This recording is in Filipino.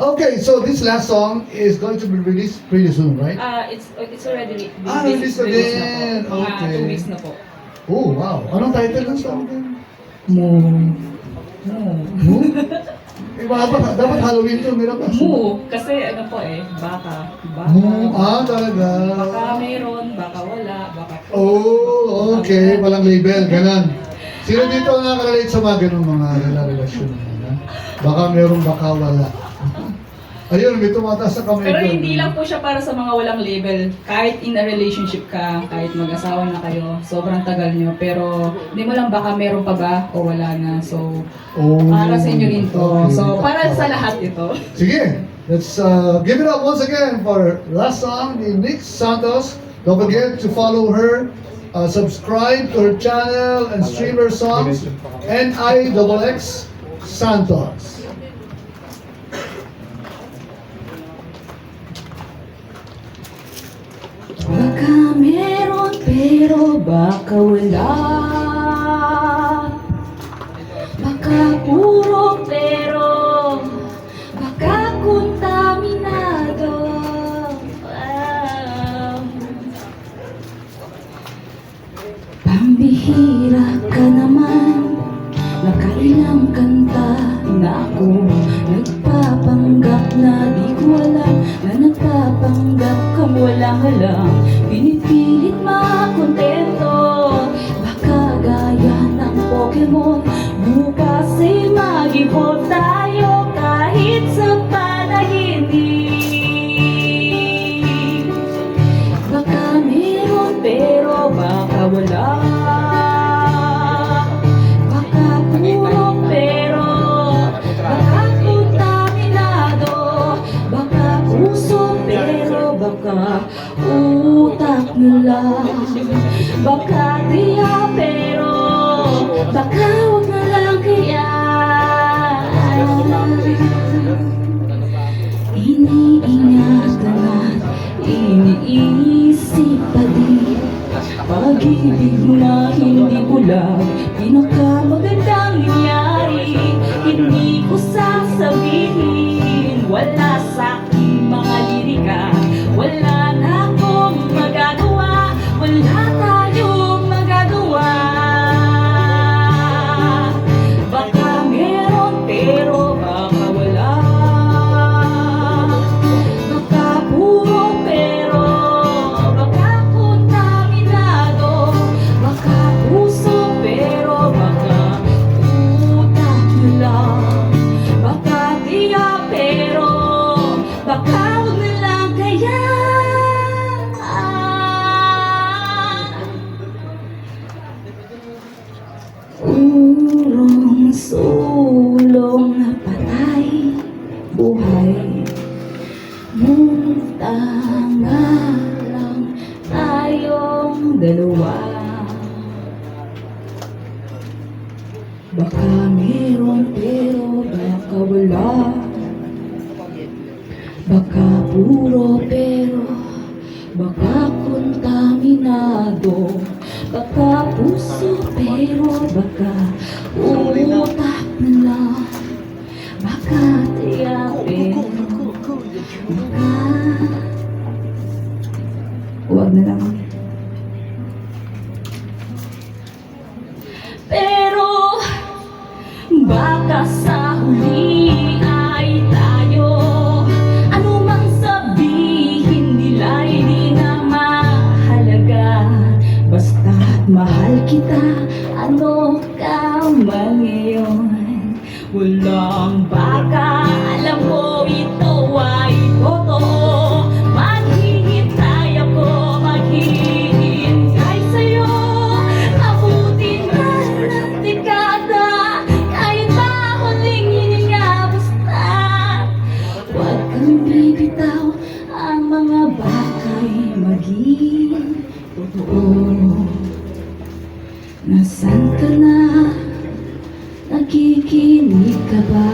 Okay, so this last song is going to be released pretty soon, right? It's already Released again. na po. Mga Okay. 2 weeks na po. Oh, wow. Anong title ng song din? Mo. Mo? Dapat Halloween to, meron pa. Mo. Kasi ano po baka. Mo? Ah, talaga. Baka mayroon, baka wala, baka po. Oh, okay. Walang label, ganun. Sino dito ang nakarelate sa mga ganun mga relasyon? Baka meron, baka wala. Ayun, may tumataas sa kamay Pero doon. hindi lang po siya para sa mga walang label. Kahit in a relationship ka, kahit mag-asawa na kayo, sobrang tagal nyo. Pero hindi mo lang baka meron pa ba o wala na. So, para sa inyo rin to. Okay. So, para sa lahat ito. Sige, let's give it up once again for last song, ni Nick Santos. Don't forget to follow her, subscribe to her channel and stream her songs, NIXX Santos. Baka meron pero baka wala. Baka puro pero baka kontaminado. Pambihira ka naman, nakailang kanta na ako nagpapanggap na di ko alam na nagpapanggap kang walang alam. Pinipilit makontento, baka gaya ng Pokemon. Bukas ay mag-evolve tayo kahit sa panaginip. Baka meron pero baka wala. Baka puro pero baka kontaminado. Baka puso pero baka utak nila. Baka tiya pero baka wag na lang kaya. Iniingatan at iniisip pa din pag-ibig na hindi bulag, pinakamagandang nangyari. Hindi ko sasabihin, wala sa aking mga lirika. Wala na akong magagawa, wala tayong magagawa. Baka meron pero baka wala. Baka puro pero baka kontaminado. Baka puso pero baka utak nila. Baka tiya pero baka wag na lang kaya. Urong sulong na patay buhay, muntanga lang tayong dalawa. Baka meron pero baka wala. Baka puro pero baka kontaminado. Baka puso pero baka utak na. Baka tiya pero baka huwag na lang. Pero baka sa huli ay tayo, ano mang sabihin nila hindi na mahalaga. Basta't mahal kita, ano ka man ngayon. Walang baka, alam mo ito ay totoo. Maghihintay ako, maghihintay sa'yo. Abutin na ng dekada, kahit pa huling hininga. Basta huwag kang bibitaw, ang mga bagay maging totoo. Nasaan ka na? Nakikinig ka ba?